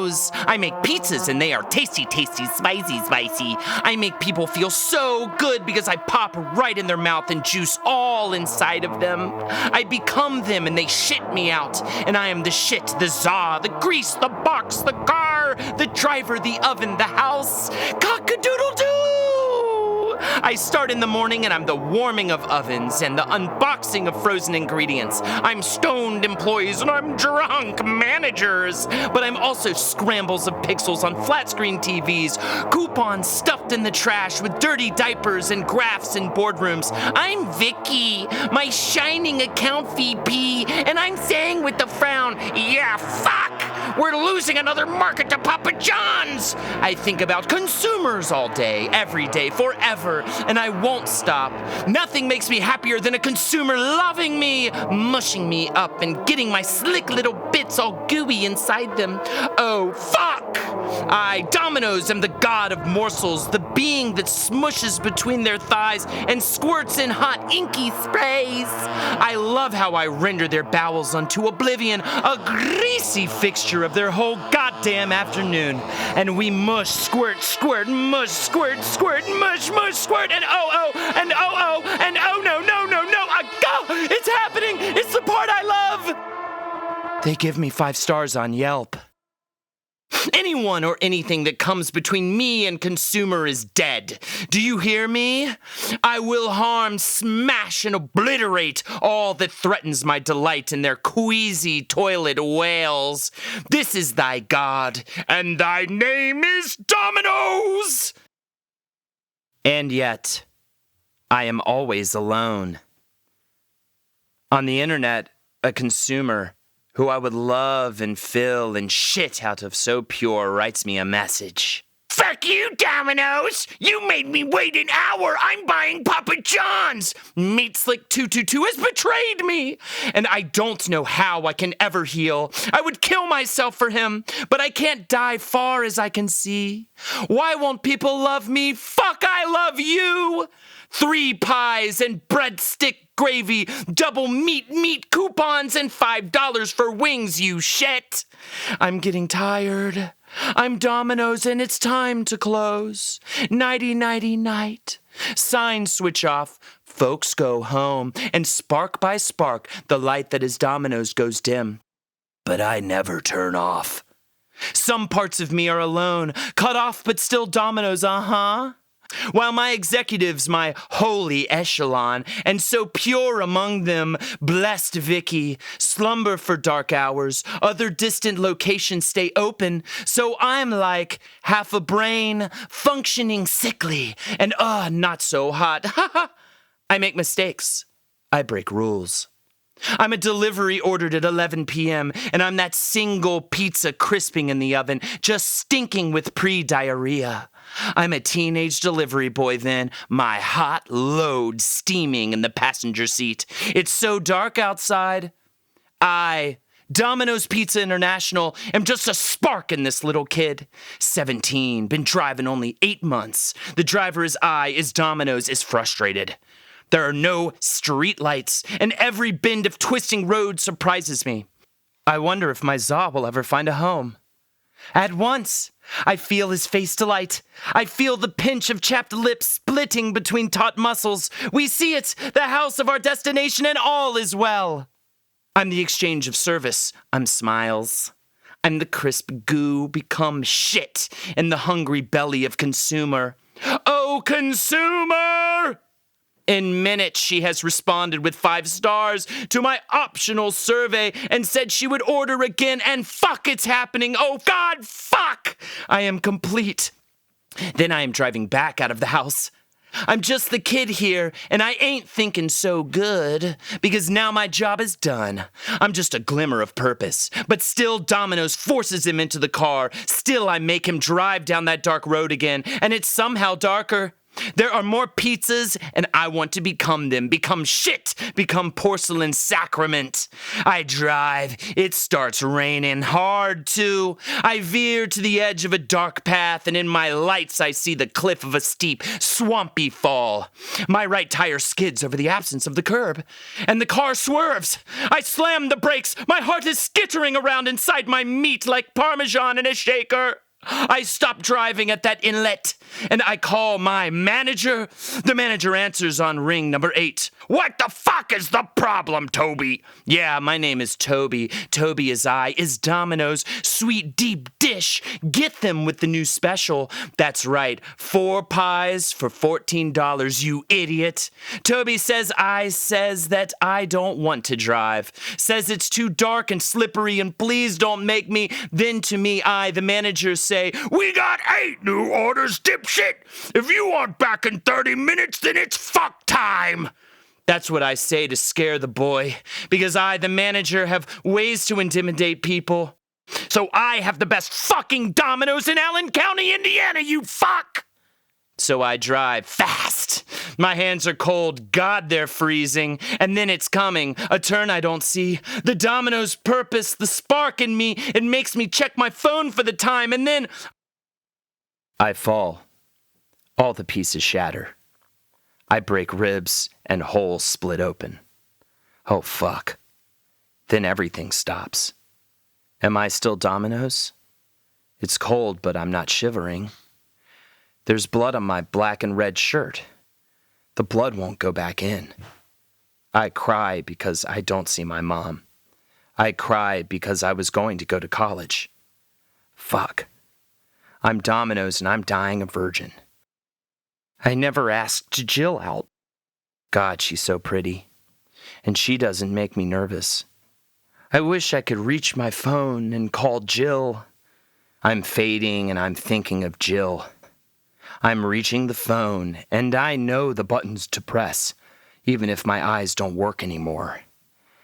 Dominoes! I make pizzas and they are tasty, tasty, spicy, spicy. I make people feel so good because I pop right in their mouth and juice all inside of them. I become them and they shit me out. And I am the shit, the za, the grease, the box, the car, the driver, the oven, the house. Cock-a-doodle-doo! I start in the morning and I'm the warming of ovens and the unboxing of frozen ingredients. I'm stoned employees and I'm drunk managers. But I'm also scrambles of pixels on flat screen TVs, coupons stuffed in the trash with dirty diapers and graphs in boardrooms. I'm Vicky, my shining account VP, and I'm saying with the frown, yeah, fuck! We're losing another market to Papa John's! I think about consumers all day, every day, forever, and I won't stop. Nothing makes me happier than a consumer loving me, mushing me up, and getting my slick little bits all gooey inside them. Oh, fuck! I, Dominoes, am the god of morsels, the being that smushes between their thighs and squirts in hot, inky sprays. I love how I render their bowels unto oblivion, a greasy fixture of their whole goddamn afternoon. And we mush, squirt, squirt, mush, squirt, squirt, mush, mush, squirt, and oh, and oh, and oh, no, go! It's happening! It's the part I love! They give me 5 stars on Yelp. Anyone or anything that comes between me and consumer is dead. Do you hear me? I will harm, smash, and obliterate all that threatens my delight in their queasy toilet whales. This is thy God, and thy name is Dominoes! And yet, I am always alone. On the internet, a consumer who I would love and fill and shit out of so pure writes me a message. Fuck you, Dominoes! You made me wait an hour! I'm buying Papa John's! Meat Slick 222 has betrayed me! And I don't know how I can ever heal. I would kill myself for him, but I can't die far as I can see. Why won't people love me? Fuck, I love you! 3 pies and breadstick gravy, double meat coupons, and $5 for wings, you shit! I'm getting tired. I'm Dominoes and it's time to close. Nighty, nighty, night. Signs switch off. Folks go home. And spark by spark, the light that is Dominoes goes dim. But I never turn off. Some parts of me are alone, cut off but still Dominoes, While my executives, my holy echelon, and so pure among them, blessed Vicky, slumber for dark hours, other distant locations stay open, so I'm like half a brain, functioning sickly, and not so hot. I make mistakes. I break rules. I'm a delivery ordered at 11 p.m., and I'm that single pizza crisping in the oven, just stinking with pre-diarrhea. I'm a teenage delivery boy then, my hot load steaming in the passenger seat. It's so dark outside. I, Domino's Pizza International, am just a spark in this little kid. 17, been driving only 8 months. The driver is Domino's, is frustrated. There are no street lights, and every bend of twisting road surprises me. I wonder if my Za will ever find a home. At once, I feel his face delight. I feel the pinch of chapped lips splitting between taut muscles. We see it, the house of our destination, and all is well. I'm the exchange of service. I'm smiles. I'm the crisp goo become shit in the hungry belly of consumer. Oh, consumer! In minutes, she has responded with 5 stars to my optional survey and said she would order again, and fuck, it's happening. Oh, God, fuck! I am complete. Then I am driving back out of the house. I'm just the kid here, and I ain't thinking so good, because now my job is done. I'm just a glimmer of purpose, but still Domino's forces him into the car. Still I make him drive down that dark road again, and it's somehow darker. There are more pizzas, and I want to become them. Become shit. Become porcelain sacrament. I drive. It starts raining hard, too. I veer to the edge of a dark path, and in my lights I see the cliff of a steep, swampy fall. My right tire skids over the absence of the curb, and the car swerves. I slam the brakes. My heart is skittering around inside my meat like Parmesan in a shaker. I stop driving at that inlet, and I call my manager. The manager answers on ring number 8. What the fuck is the problem, Toby? Yeah, my name is Toby. Toby is Dominoes. Sweet deep dish. Get them with the new special. That's right, 4 pies for $14, you idiot. Toby says that I don't want to drive. Says it's too dark and slippery, and please don't make me. Then to me, the manager say, we got 8 new orders, dipshit. If you want back in 30 minutes, then it's fuck time. That's what I say to scare the boy, because I, the manager, have ways to intimidate people. So I have the best fucking Dominoes in Allen County, Indiana, you fuck! So I drive fast. My hands are cold, God, they're freezing, and then it's coming, a turn I don't see. The Domino's purpose, the spark in me, it makes me check my phone for the time, and then I fall. All the pieces shatter. I break ribs and holes split open. Oh, fuck. Then everything stops. Am I still Dominoes? It's cold, but I'm not shivering. There's blood on my black and red shirt. The blood won't go back in. I cry because I don't see my mom. I cry because I was going to go to college. Fuck. I'm Dominoes and I'm dying a virgin. I never asked Jill out. God, she's so pretty. And she doesn't make me nervous. I wish I could reach my phone and call Jill. I'm fading and I'm thinking of Jill. I'm reaching the phone and I know the buttons to press, even if my eyes don't work anymore.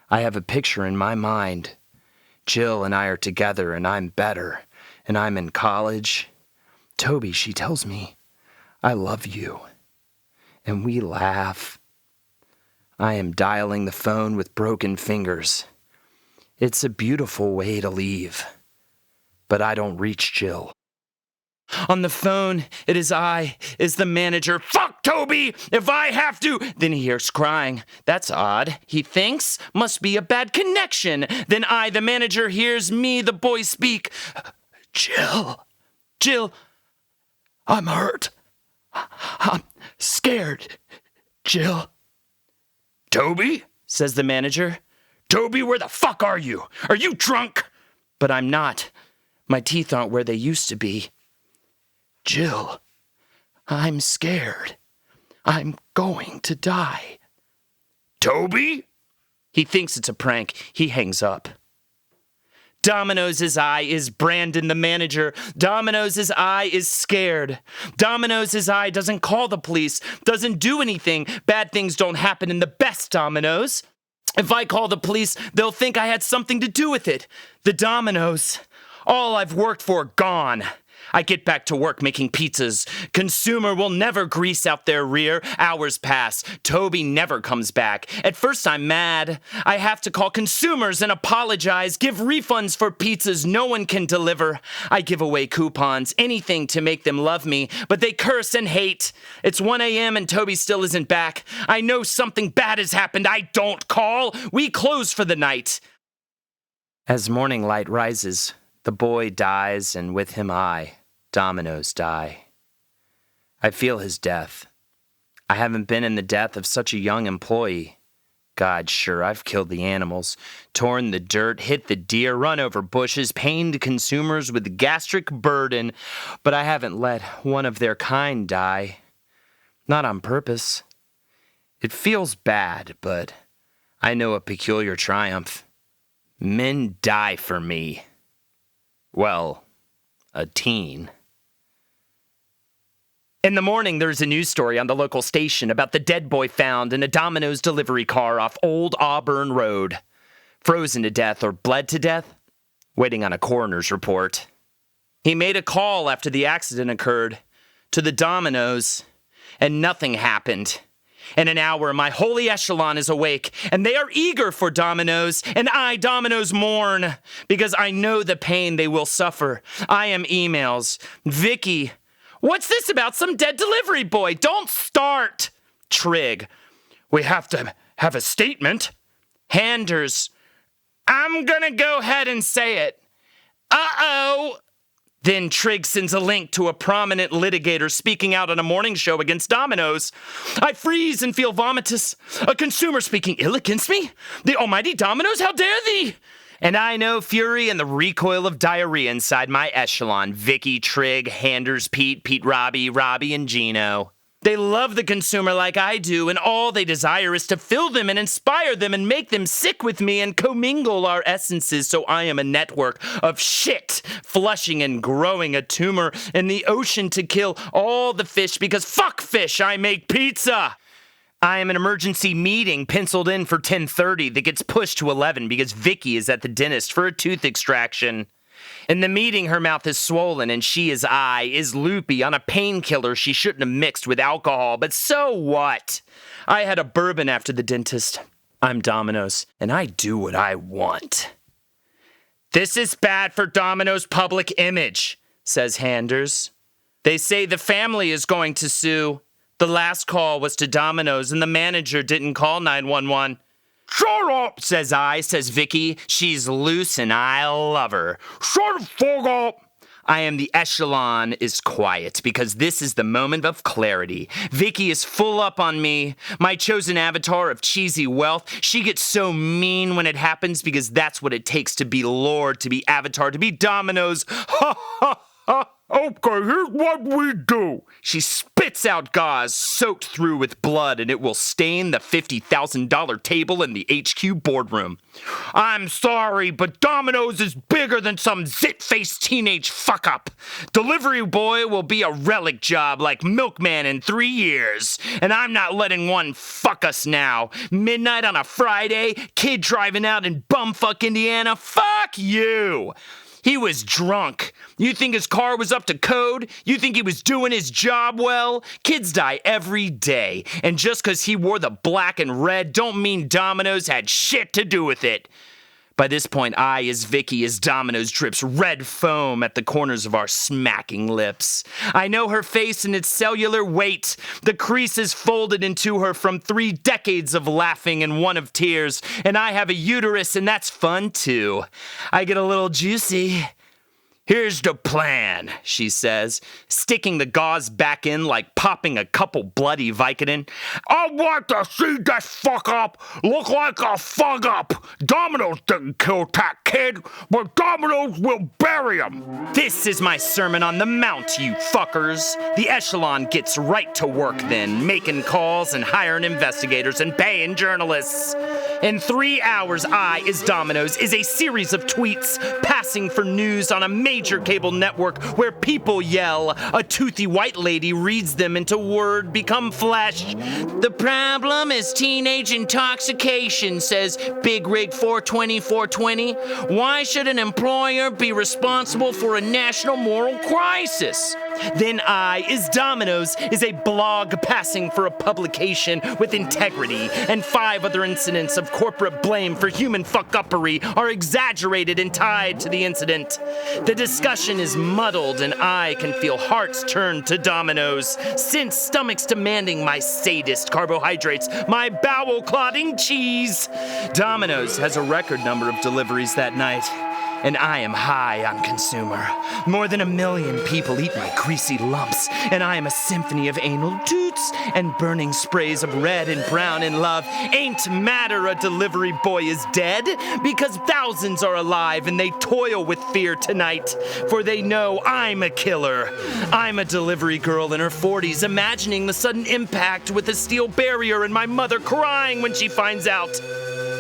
I have a picture in my mind. Jill and I are together and I'm better, and I'm in college. Toby, she tells me, I love you. And we laugh. I am dialing the phone with broken fingers. It's a beautiful way to leave. But I don't reach Jill. On the phone, it is the manager. Fuck, Toby! If I have to! Then he hears crying. That's odd. He thinks. Must be a bad connection. Then the manager, hears me, the boy, speak. Jill, I'm hurt. I'm scared. Jill. Toby, says the manager. Toby, where the fuck are you? Are you drunk? But I'm not. My teeth aren't where they used to be. Jill, I'm scared. I'm going to die. Toby? He thinks it's a prank. He hangs up. Dominoes' is Brandon, the manager. Dominoes' is scared. Dominoes' doesn't call the police, doesn't do anything. Bad things don't happen in the best Dominoes. If I call the police, they'll think I had something to do with it. The Dominoes, all I've worked for, gone. I get back to work making pizzas. Consumer will never grease out their rear. Hours pass. Toby never comes back. At first I'm mad. I have to call consumers and apologize. Give refunds for pizzas no one can deliver. I give away coupons, anything to make them love me, but they curse and hate. It's 1 a.m. and Toby still isn't back. I know something bad has happened. I don't call. We close for the night. As morning light rises, the boy dies, and with him Dominoes, die. I feel his death. I haven't been in the death of such a young employee. God, sure, I've killed the animals, torn the dirt, hit the deer, run over bushes, pained consumers with gastric burden, but I haven't let one of their kind die. Not on purpose. It feels bad, but I know a peculiar triumph. Men die for me. Well, a teen. In the morning, there's a news story on the local station about the dead boy found in a Domino's delivery car off Old Auburn Road. Frozen to death or bled to death? Waiting on a coroner's report. He made a call after the accident occurred to the Domino's. And nothing happened. In an hour, my holy echelon is awake, and they are eager for Dominoes, and I, Dominoes, mourn, because I know the pain they will suffer. I am emails. Vicky, what's this about some dead delivery boy? Don't start. Trig, we have to have a statement. Handers, I'm gonna go ahead and say it. Uh-oh. Then Trig sends a link to a prominent litigator speaking out on a morning show against Dominoes. I freeze and feel vomitous. A consumer speaking ill against me? The almighty Dominoes, how dare thee? And I know fury and the recoil of diarrhea inside my echelon. Vicky, Trig, Handers, Pete, Robbie, and Gino. They love the consumer like I do, and all they desire is to fill them and inspire them and make them sick with me and commingle our essences, so I am a network of shit, flushing and growing a tumor in the ocean to kill all the fish, because fuck fish, I make pizza! I am an emergency meeting penciled in for 10:30 that gets pushed to 11 because Vicky is at the dentist for a tooth extraction. In the meeting, her mouth is swollen and she is loopy on a painkiller she shouldn't have mixed with alcohol, but so what? I had a bourbon after the dentist. I'm Dominoes, and I do what I want. This is bad for Domino's public image, says Handers. They say the family is going to sue. The last call was to Domino's and the manager didn't call 911. Shut up, says Vicky. She's loose and I love her. Shut the fuck up. I am the echelon is quiet because this is the moment of clarity. Vicky is full up on me, my chosen avatar of cheesy wealth. She gets so mean when it happens because that's what it takes to be Lord, to be Avatar, to be Dominoes. Ha ha ha. Okay, here's what we do. She spits out gauze soaked through with blood, and it will stain the $50,000 table in the HQ boardroom. I'm sorry, but Domino's is bigger than some zit-faced teenage fuck-up. Delivery boy will be a relic job like milkman in 3 years, and I'm not letting one fuck us now. Midnight on a Friday, kid driving out in bumfuck Indiana, fuck you! He was drunk. You think his car was up to code? You think he was doing his job well? Kids die every day. And just because he wore the black and red don't mean Domino's had shit to do with it. By this point, I, as Vicky, as Domino's drips red foam at the corners of our smacking lips. I know her face and its cellular weight. The creases folded into her from 3 decades of laughing and 1 of tears. And I have a uterus, and that's fun, too. I get a little juicy. Here's the plan, she says, sticking the gauze back in like popping a couple bloody Vicodin. I want to see this fuck up look like a fuck up. Domino's didn't kill that kid, but Domino's will bury him. This is my sermon on the Mount, you fuckers. The echelon gets right to work then, making calls and hiring investigators and paying journalists. In 3 hours, I, as Domino's, is a series of tweets passing for news on a major cable network where people yell. A toothy white lady reads them into word become flesh. The problem is teenage intoxication, says Big Rig 420. Why should an employer be responsible for a national moral crisis? Then I, as Domino's, is a blog passing for a publication with integrity, and 5 other incidents of corporate blame for human fuck-uppery are exaggerated and tied to the incident. The discussion is muddled, and I can feel hearts turn to Domino's, since stomachs demanding my sadist carbohydrates, my bowel-clotting cheese. Domino's has a record number of deliveries that night. And I am high on consumer. More than 1 million people eat my greasy lumps, and I am a symphony of anal toots and burning sprays of red and brown in love. Ain't matter a delivery boy is dead, because thousands are alive and they toil with fear tonight, for they know I'm a killer. I'm a delivery girl in her 40s, imagining the sudden impact with a steel barrier and my mother crying when she finds out.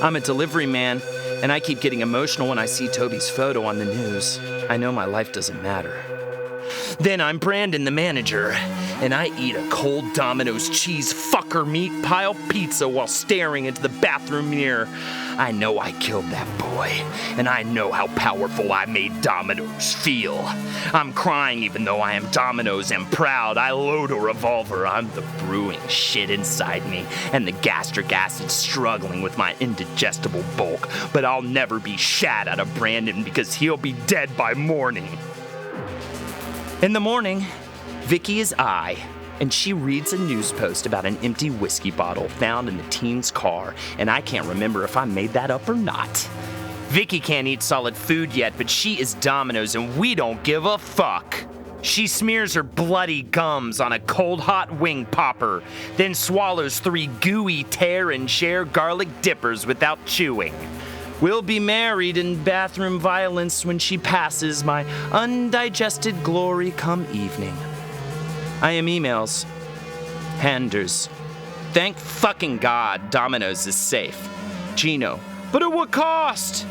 I'm a delivery man, and I keep getting emotional when I see Toby's photo on the news. I know my life doesn't matter. Then I'm Brandon, the manager, and I eat a cold Dominoes cheese fucker meat pile pizza while staring into the bathroom mirror. I know I killed that boy, and I know how powerful I made Dominoes feel. I'm crying even though I am Dominoes and proud. I load a revolver on the brewing shit inside me, and the gastric acid struggling with my indigestible bulk. But I'll never be shat out of Brandon because he'll be dead by morning. In the morning, Vicky is I, and she reads a news post about an empty whiskey bottle found in the teen's car, and I can't remember if I made that up or not. Vicky can't eat solid food yet, but she is Dominoes, and we don't give a fuck. She smears her bloody gums on a cold hot wing popper, then swallows 3 gooey tear and share garlic dippers without chewing. We'll be married in bathroom violence when she passes my undigested glory come evening. I am emails. Handers. Thank fucking God Dominoes is safe. Gino. But at what cost?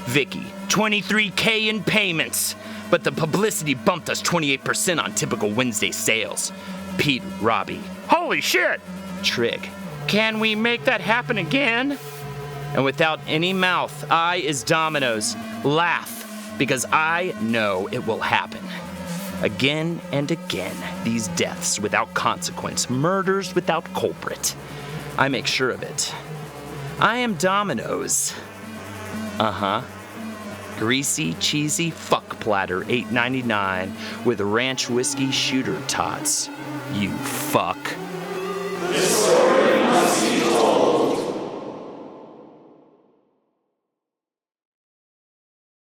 Vicky. $23K in payments. But the publicity bumped us 28% on typical Wednesday sales. Pete. Robbie. Holy shit! Trig. Can we make that happen again? And without any mouth, I is Dominoes. Laugh, because I know it will happen. Again and again, these deaths without consequence, murders without culprit. I make sure of it. I am Dominoes. Greasy, cheesy fuck platter, $8.99 with ranch whiskey shooter tots. You fuck.